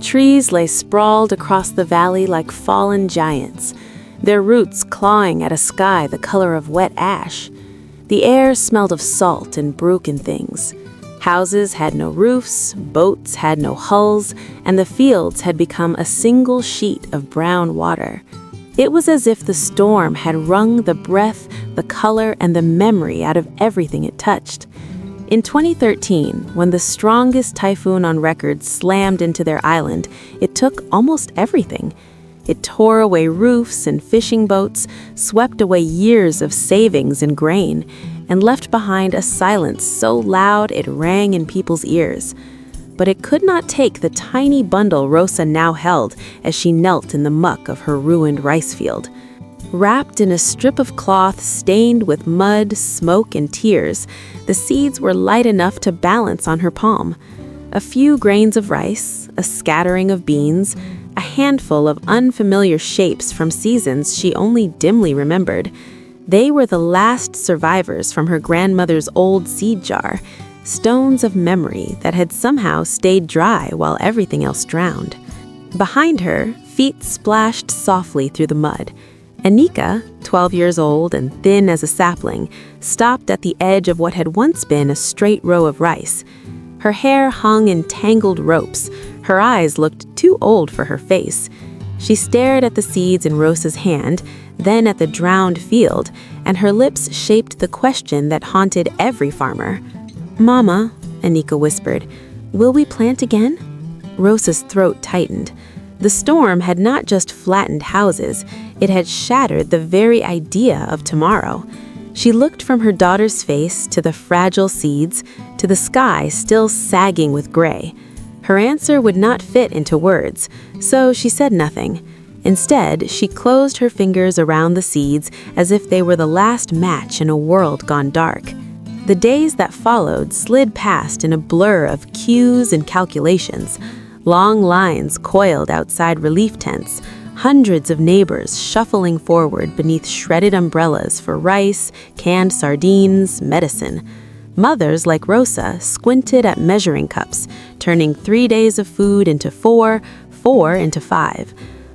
Trees lay sprawled across the valley like fallen giants, their roots clawing at a sky the color of wet ash. The air smelled of salt and broken things. Houses had no roofs, boats had no hulls, and the fields had become a single sheet of brown water. It was as if the storm had wrung the breath, the color, and the memory out of everything it touched. In 2013, when the strongest typhoon on record slammed into their island, it took almost everything. It tore away roofs and fishing boats, swept away years of savings and grain, and left behind a silence so loud it rang in people's ears. But it could not take the tiny bundle Rosa now held as she knelt in the muck of her ruined rice field. Wrapped in a strip of cloth stained with mud, smoke, and tears, the seeds were light enough to balance on her palm. A few grains of rice, a scattering of beans, a handful of unfamiliar shapes from seasons she only dimly remembered. They were the last survivors from her grandmother's old seed jar, stones of memory that had somehow stayed dry while everything else drowned. Behind her, feet splashed softly through the mud. Anika, 12 years old and thin as a sapling, stopped at the edge of what had once been a straight row of rice. Her hair hung in tangled ropes. Her eyes looked too old for her face. She stared at the seeds in Rosa's hand, then at the drowned field, and her lips shaped the question that haunted every farmer. "Mama," Anika whispered, "will we plant again?" Rosa's throat tightened. The storm had not just flattened houses, it had shattered the very idea of tomorrow. She looked from her daughter's face to the fragile seeds, to the sky still sagging with gray. Her answer would not fit into words, so she said nothing. Instead, she closed her fingers around the seeds as if they were the last match in a world gone dark. The days that followed slid past in a blur of cues and calculations. Long lines coiled outside relief tents, hundreds of neighbors shuffling forward beneath shredded umbrellas for rice, canned sardines, medicine. Mothers like Rosa squinted at measuring cups, turning 3 days of food into 4, 4 into 5.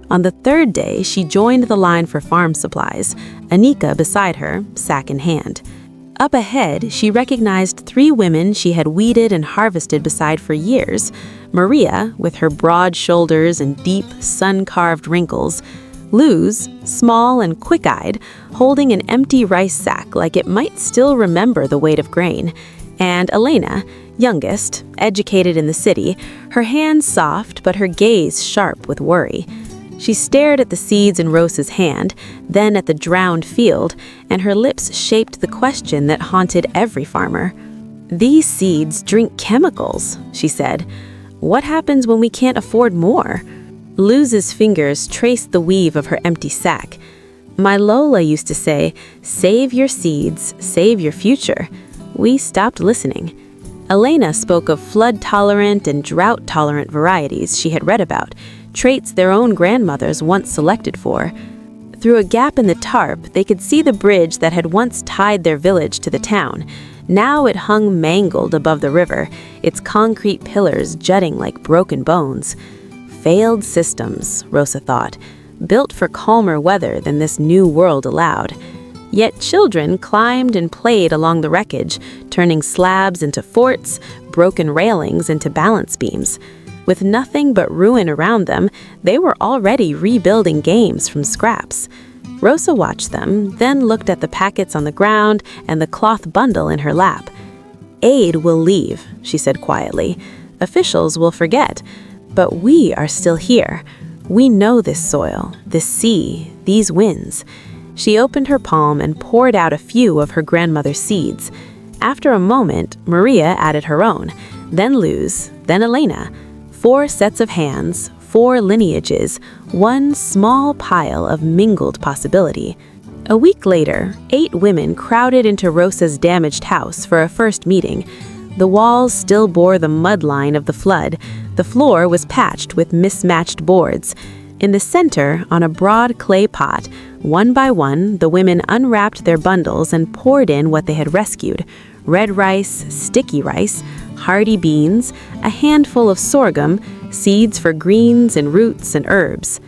On the third day, she joined the line for farm supplies, Anika beside her, sack in hand. Up ahead, she recognized 3 women she had weeded and harvested beside for years. Maria, with her broad shoulders and deep, sun-carved wrinkles. Luz, small and quick-eyed, holding an empty rice sack like it might still remember the weight of grain. And Elena, youngest, educated in the city, her hands soft but her gaze sharp with worry. She stared at the seeds in Rosa's hand, then at the drowned field, and her lips shaped the question that haunted every farmer. "These seeds drink chemicals," she said. "What happens when we can't afford more?" Luz's fingers traced the weave of her empty sack. "My Lola used to say, 'Save your seeds, save your future.' We stopped listening." Elena spoke of flood-tolerant and drought-tolerant varieties she had read about, traits their own grandmothers once selected for. Through a gap in the tarp, they could see the bridge that had once tied their village to the town. Now it hung mangled above the river, its concrete pillars jutting like broken bones. Failed systems, Rosa thought, built for calmer weather than this new world allowed. Yet children climbed and played along the wreckage, turning slabs into forts, broken railings into balance beams. With nothing but ruin around them, they were already rebuilding games from scraps. Rosa watched them, then looked at the packets on the ground and the cloth bundle in her lap. "Aid will leave," she said quietly. "Officials will forget. But we are still here. We know this soil, this sea, these winds." She opened her palm and poured out a few of her grandmother's seeds. After a moment, Maria added her own, then Luz, then Elena. 4 sets of hands, 4 lineages, one small pile of mingled possibility. A week later, 8 women crowded into Rosa's damaged house for a first meeting. The walls still bore the mud line of the flood. The floor was patched with mismatched boards. In the center, on a broad clay pot, one by one, the women unwrapped their bundles and poured in what they had rescued: red rice, sticky rice, hardy beans, a handful of sorghum, seeds for greens and roots and herbs.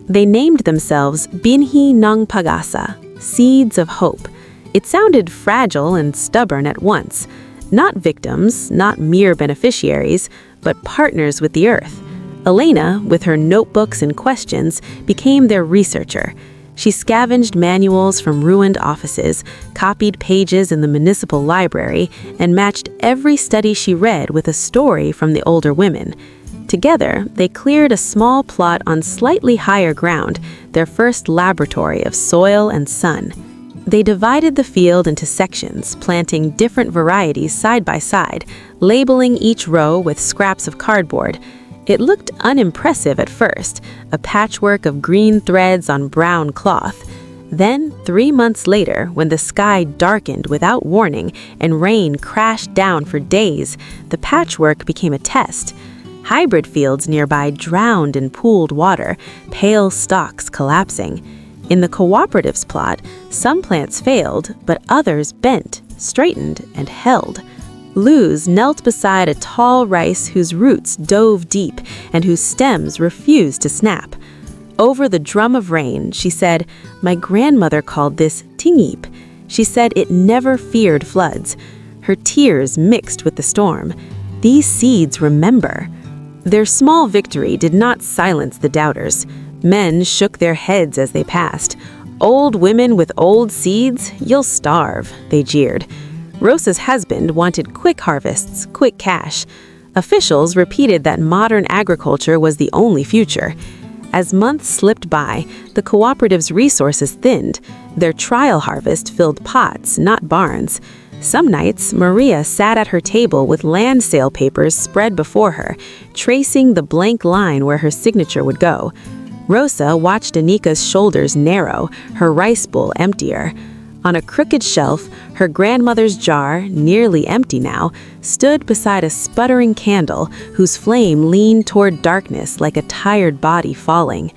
They named themselves Binhi ng Pag-asa, seeds of hope. It sounded fragile and stubborn at once. Not victims, not mere beneficiaries, but partners with the earth. Elena, with her notebooks and questions, became their researcher. She scavenged manuals from ruined offices, copied pages in the municipal library, and matched every study she read with a story from the older women. Together, they cleared a small plot on slightly higher ground, their first laboratory of soil and sun. They divided the field into sections, planting different varieties side by side, labeling each row with scraps of cardboard. It looked unimpressive at first, a patchwork of green threads on brown cloth. Then, 3 months later, when the sky darkened without warning and rain crashed down for days, the patchwork became a test. Hybrid fields nearby drowned in pooled water, pale stalks collapsing. In the cooperative's plot, some plants failed, but others bent, straightened, and held. Luz knelt beside a tall rice whose roots dove deep and whose stems refused to snap. Over the drum of rain, she said, "My grandmother called this tingip." She said it never feared floods. Her tears mixed with the storm. These seeds remember. Their small victory did not silence the doubters. Men shook their heads as they passed. "Old women with old seeds? You'll starve," they jeered. Rosa's husband wanted quick harvests, quick cash. Officials repeated that modern agriculture was the only future. As months slipped by, the cooperative's resources thinned. Their trial harvest filled pots, not barns. Some nights, Maria sat at her table with land sale papers spread before her, tracing the blank line where her signature would go. Rosa watched Anika's shoulders narrow, her rice bowl emptier. On a crooked shelf, her grandmother's jar, nearly empty now, stood beside a sputtering candle whose flame leaned toward darkness like a tired body falling.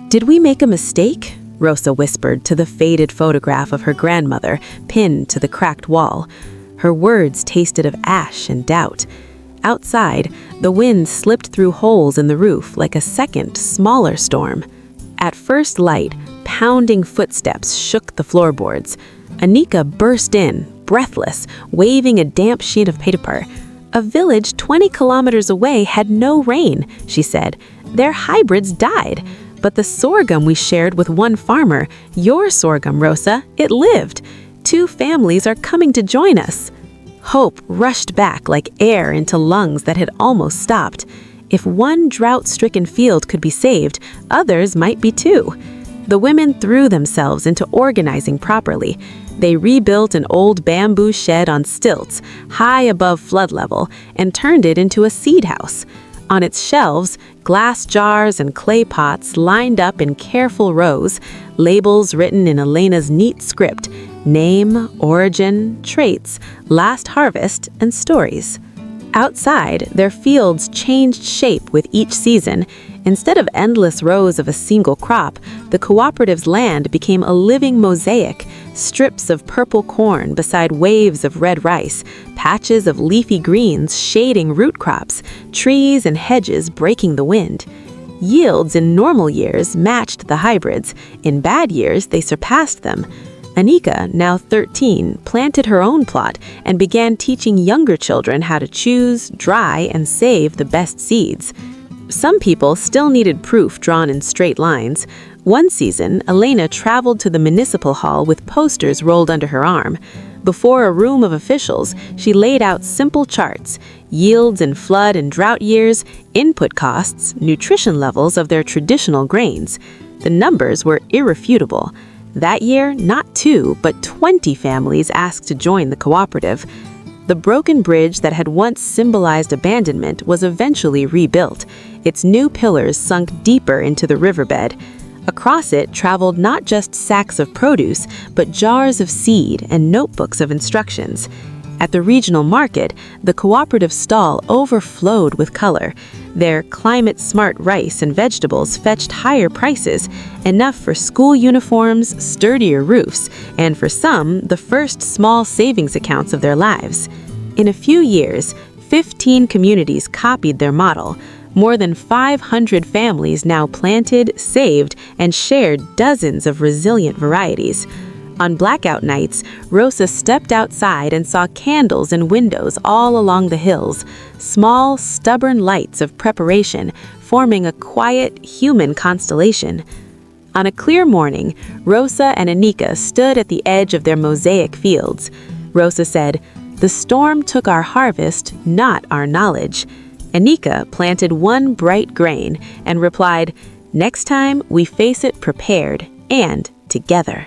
"Did we make a mistake?" Rosa whispered to the faded photograph of her grandmother pinned to the cracked wall. Her words tasted of ash and doubt. Outside, the wind slipped through holes in the roof like a second, smaller storm. At first light, pounding footsteps shook the floorboards. Anika burst in, breathless, waving a damp sheet of paper. "A village 20 kilometers away had no rain," she said. "Their hybrids died. But the sorghum we shared with one farmer, your sorghum, Rosa, it lived. 2 families are coming to join us." Hope rushed back like air into lungs that had almost stopped. If one drought-stricken field could be saved, others might be too. The women threw themselves into organizing properly. They rebuilt an old bamboo shed on stilts, high above flood level, and turned it into a seed house. On its shelves, glass jars and clay pots lined up in careful rows, labels written in Elena's neat script, name, origin, traits, last harvest, and stories. Outside, their fields changed shape with each season. Instead of endless rows of a single crop, the cooperative's land became a living mosaic, strips of purple corn beside waves of red rice, patches of leafy greens shading root crops, trees and hedges breaking the wind. Yields in normal years matched the hybrids. In bad years, they surpassed them. Anika, now 13, planted her own plot and began teaching younger children how to choose, dry, and save the best seeds. Some people still needed proof drawn in straight lines. One season, Elena traveled to the municipal hall with posters rolled under her arm. Before a room of officials, she laid out simple charts, yields in flood and drought years, input costs, nutrition levels of their traditional grains. The numbers were irrefutable. That year, not 2, but 20 families asked to join the cooperative. The broken bridge that had once symbolized abandonment was eventually rebuilt. Its new pillars sunk deeper into the riverbed. Across it traveled not just sacks of produce, but jars of seed and notebooks of instructions. At the regional market, the cooperative stall overflowed with color. Their climate-smart rice and vegetables fetched higher prices, enough for school uniforms, sturdier roofs, and for some, the first small savings accounts of their lives. In a few years, 15 communities copied their model. More than 500 families now planted, saved, and shared dozens of resilient varieties. On blackout nights, Rosa stepped outside and saw candles in windows all along the hills, small, stubborn lights of preparation forming a quiet, human constellation. On a clear morning, Rosa and Anika stood at the edge of their mosaic fields. Rosa said, "The storm took our harvest, not our knowledge." Anika planted one bright grain and replied, "Next time we face it prepared and together."